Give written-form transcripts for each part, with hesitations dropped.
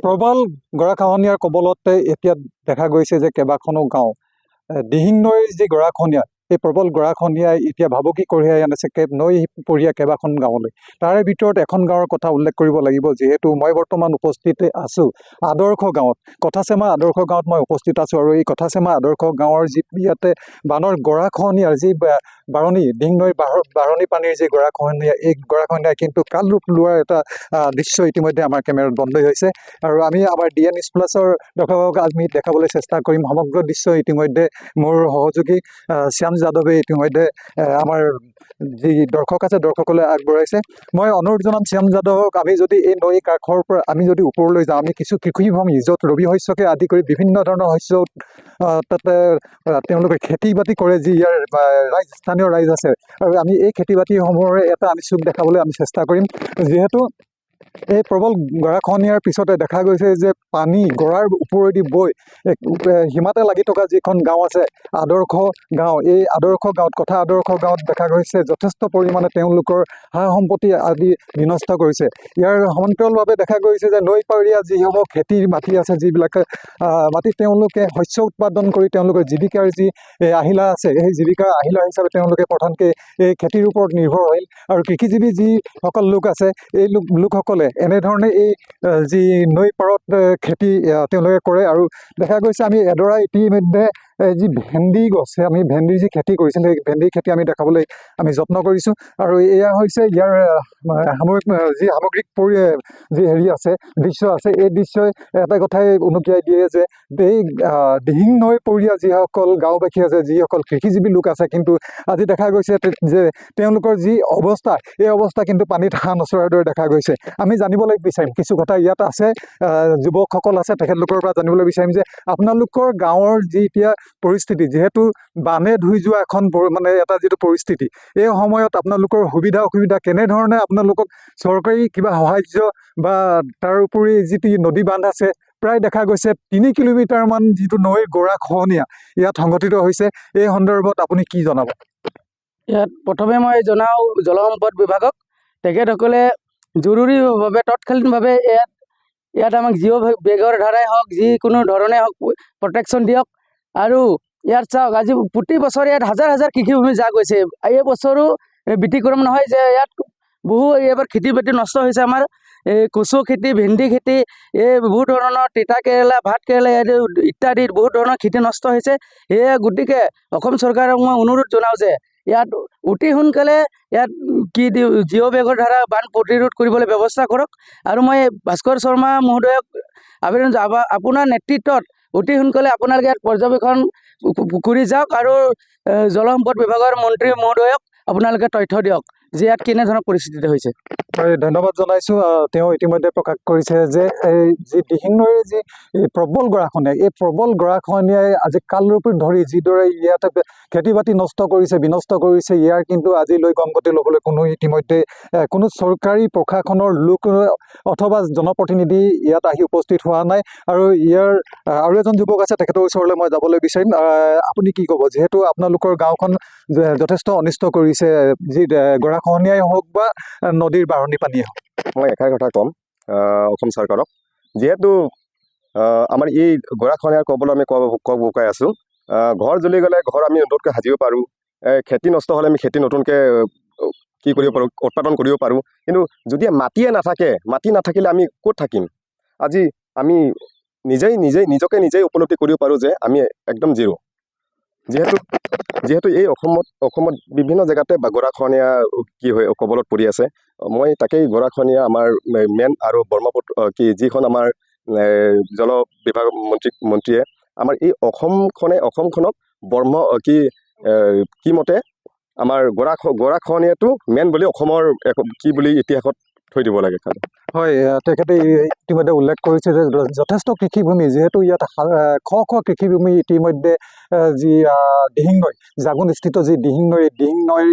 প্ৰবল গৰাখহনীয়াৰ কবলতে এতিয়া দেখা গৈছে যে কেইবাখনো গাঁও দিহিং নৈৰ যি গৰাখহনীয়া এই প্ৰবল গৰাখহনীয়াই এতিয়া ভাবুকি কঢ়িয়াই আনিছে নৈ পৰীয়া কেইবাখন গাঁৱলৈ। তাৰে ভিতৰত এখন গাঁৱৰ কথা উল্লেখ কৰিব লাগিব, যিহেতু মই বৰ্তমান উপস্থিত আছোঁ আদৰ্শ গাঁৱত, কথাচেমা আদৰ্শ গাঁৱত মই উপস্থিত আছোঁ। আৰু এই কথাচেমা আদৰ্শ গাঁৱৰ যি ইয়াতে বানৰ গৰাখহনীয়াৰ যি বাৰণী দিহিং নৈৰ বাৰণী পানীৰ যি গৰাখহনীয়া, এই গৰাখহনীয়াই কিন্তু কাল ৰূপ লোৱাৰ এটা দৃশ্য ইতিমধ্যে আমাৰ কেমেৰাত বন্ধই হৈছে। আৰু আমি আমাৰ DN News Plus-ৰ দৰ্শকক আমি দেখাবলৈ চেষ্টা কৰিম সমগ্ৰ দৃশ্য। ইতিমধ্যে মোৰ সহযোগী শ্যাম যাদৱে ইতিমধ্যে আমাৰ যি দৰ্শক আছে দৰ্শকলৈ আগবঢ়াইছে। মই অনুৰোধ জনাম শ্যাম যাদৱক, আমি যদি এই নৈ কাষৰ পৰা আমি যদি ওপৰলৈ যাওঁ, আমি কিছু কৃষিভূমি য'ত ৰবি শস্যকে আদি কৰি বিভিন্ন ধৰণৰ শস্য তাতে তেওঁলোকে খেতি বাতি কৰে, যি ইয়াৰ স্থানীয় ৰাইজ আছে। আৰু আমি এই খেতি বাতিসমূহৰে এটা আমি চুক দেখাবলৈ আমি চেষ্টা কৰিম, যিহেতু এই প্ৰবল গৰাখহনীয়াৰ পিছতে দেখা গৈছে যে পানী গৰাৰ ওপৰেদি বৈ সীমাতে লাগি থকা যিখন গাঁও আছে আদৰ্শ গাঁও, এই আদৰ্শ গাঁৱত আদৰ্শ গাঁৱত দেখা গৈছে যথেষ্ট পৰিমাণে তেওঁলোকৰ সা সম্পত্তি আদি বিনষ্ট কৰিছে। ইয়াৰ সমান্তৰালভাৱে দেখা গৈছে যে নৈ পাৰীয়া যিসমূহ খেতিৰ মাটি আছে, যিবিলাকে মাটিত তেওঁলোকে শস্য উৎপাদন কৰি তেওঁলোকৰ জীৱিকাৰ যি আহিলা আছে, সেই জীৱিকাৰ আহিলা হিচাপে তেওঁলোকে প্ৰধানকৈ এই খেতিৰ ওপৰত নিৰ্ভৰশীল। আৰু কৃষিজীৱী যিসকল লোক আছে এই লোকসকলে এনেধৰণে এই যি নৈ পাৰত খেতি তেওঁলোকে কৰে। আৰু দেখা গৈছে আমি এডৰা ইতিমধ্যে যি ভেন্দি গছ, আমি ভেন্দিৰ যি খেতি কৰিছিল সেই ভেন্দিৰ খেতি আমি দেখাবলৈ আমি যত্ন কৰিছোঁ। আৰু এয়া হৈছে ইয়াৰ সামগ্ৰিক যি আছে দৃশ্য আছে, এই দৃশ্যই এটা কথাই উনুকিয়াই দিয়ে যে এই দিহিং নৈ পৰীয়া যিসকল গাঁওবাসী আছে, যিসকল কৃষিজীৱী লোক আছে, কিন্তু আজি দেখা গৈছে যে তেওঁলোকৰ যি অৱস্থা, এই অৱস্থা কিন্তু পানীত হাঁহ নচৰাৰ দৰে দেখা গৈছে। আমি জানিবলৈ বিচাৰিম কিছু কথা ইয়াত আছে, যুৱকসকল আছে, তেখেতলোকৰ পৰা জানিবলৈ বিচাৰিম যে আপোনালোকৰ গাঁৱৰ যি এতিয়া পৰিস্থিতি, যিহেতু বানে ধুই যোৱা এখন মানে এটা যিটো পৰিস্থিতি, এই সময়ত আপোনালোকৰ সুবিধা অসুবিধা কেনেধৰণে আপোনালোকক চৰকাৰী কিবা সাহাৰ্য বা তাৰ উপৰি যিটো নদী বান্ধ আছে, প্ৰায় দেখা গৈছে 3 কিলোমিটাৰমান যিটো নৈৰ গৰাখহনীয়া ইয়াত সংঘটিত হৈছে, এই সন্দৰ্ভত আপুনি কি জনাব? ইয়াত প্ৰথমে মই জনাওঁ জলসম্পদ বিভাগক, তেখেতসকলে জৰুৰীভাৱে তৎকালীনভাৱে ইয়াত আমাক জিঅ' বেগৰ দ্বাৰাই হওক, যিকোনো ধৰণে হওক প্ৰটেকশ্যন দিয়ক। আৰু ইয়াত চাওক, আজি প্ৰতি বছৰে ইয়াত হাজাৰ হাজাৰ কৃষিভূমি যা গৈছে, এই বছৰো ব্যতিক্ৰম নহয় যে ইয়াত এইবাৰ খেতি বাতি নষ্ট হৈছে। আমাৰ এই কচু খেতি, ভেন্দি খেতি, এই বহুত ধৰণৰ তিতা কেৰেলা, ভাত কেৰেলা ইত্যাদি বহুত ধৰণৰ খেতি নষ্ট হৈছে। সেয়ে গতিকে অসম চৰকাৰক মই অনুৰোধ জনাওঁ যে ইয়াত অতি সোনকালে ইয়াত জিঅ' বেগৰ দ্বাৰা বান প্ৰতিৰোধ কৰিবলৈ ব্যৱস্থা কৰক। আৰু মই ভাস্কৰ শৰ্মা মহোদয়ক আবেদন, আপোনাৰ নেতৃত্বত অতি সোনকালে আপোনালোকে ইয়াত পৰ্যবেক্ষণ কৰি যাওক আৰু জলসম্পদ বিভাগৰ মন্ত্ৰী মহোদয়ক আপোনালোকে তথ্য দিয়ক যে ইয়াত কেনেধৰণৰ পৰিস্থিতি হৈছে। হয়, ধন্যবাদ জনাইছোঁ। তেওঁ ইতিমধ্যে প্ৰকাশ কৰিছে যে এই যি দিহিং নৈৰ যি প্ৰবল গৰাখহনীয়া, এই প্ৰবল গৰাখহনীয়াই আজি কালৰূপ ধৰি যিদৰে ইয়াতে খেতি বাতি বিনষ্ট কৰিছে, ইয়াৰ কিন্তু আজিলৈ গমগতি ল'বলৈ ইতিমধ্যে কোনো চৰকাৰী প্ৰশাসনৰ লোক অথবা জনপ্ৰতিনিধি ইয়াত আহি উপস্থিত হোৱা নাই। আৰু ইয়াৰ আৰু এজন যুৱক আছে, তেখেতৰ ওচৰলৈ মই যাবলৈ বিচাৰিম। আপুনি কি ক'ব, যিহেতু আপোনালোকৰ গাঁওখন যথেষ্ট অনিষ্ট কৰিছে যি গৰাখহনীয়াই হওক বা নদীৰ বাৰণী পানীয়ে হওক? মই এষাৰ কথা ক'ম অসম চৰকাৰক, যিহেতু আমাৰ এই গৰাখহনীয়াৰ কবলৈ আমি কোকাই আছোঁ। ঘৰ জ্বলি গ'লে ঘৰ আমি নতুনকৈ সাজিব পাৰোঁ, খেতি নষ্ট হ'লে আমি খেতি নতুনকৈ কি কৰিব পাৰোঁ, উৎপাদন কৰিব পাৰোঁ। কিন্তু যদি মাটি নাথাকিলে আমি ক'ত থাকিম? আজি আমি নিজকে নিজেই উপলব্ধি কৰিব পাৰোঁ যে আমি একদম জিৰ'। যিহেতু এই অসমত বিভিন্ন জেগাতে গৰাখহনীয়া কবলত পৰি আছে। মই তাকেই গৰাখহনীয়া আমাৰ মেইন আৰু ব্ৰহ্মপুত্ৰ যিখন আমাৰ জল বিভাগ মন্ত্ৰীয়ে আমাৰ এই অসমখনক কি মতে আমাৰ গৰাখহনীয়াটো মেইন বুলি অসমৰ কি বুলি ইতিহাসত থৈ দিব লাগে। হয়, তেখেতে ইতিমধ্যে উল্লেখ কৰিছে যে যথেষ্ট কৃষিভূমি, যিহেতু ইয়াত শ কৃষিভূমি ইতিমধ্যে যি দিহিং নৈ জাগুনস্থিত যি দিহিং নৈৰ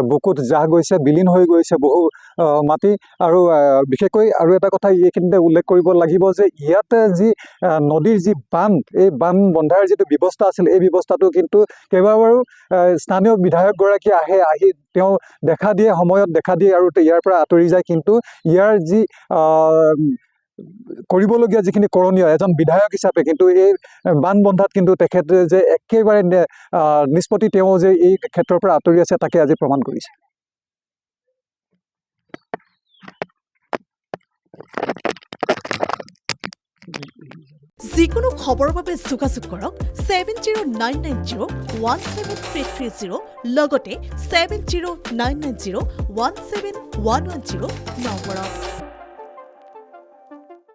বুকুত জাহ গৈছে, বিলীন হৈ গৈছে বহু মাটি। আৰু বিশেষকৈ আৰু এটা কথা এইখিনিতে উল্লেখ কৰিব লাগিব যে ইয়াতে যি নদীৰ যি এই বান বন্ধাৰ যিটো ব্যৱস্থা আছিল, এই ব্যৱস্থাটো কিন্তু কেইবাবাৰো স্থানীয় বিধায়কগৰাকী আহি তেওঁ সময়ত দেখা দিয়ে আৰু ইয়াৰ পৰা আঁতৰি যায়। কিন্তু ইয়াৰ যি কৰিবলগীয়া যিখিনি কৰণীয় এজন বিধায়ক হিচাপে কিন্তু এই বান বন্ধাত কিন্তু তেখেতে যে একেবাৰে নিষ্পত্তি তেওঁ যে এই ক্ষেত্ৰৰ পৰা আঁতৰি আছে তাকে আজি প্ৰমাণ কৰিছে। যিকোনো খবৰৰ বাবে যোগাযোগ কৰক 7099017330 লগতে 7099017110 নম্বৰত।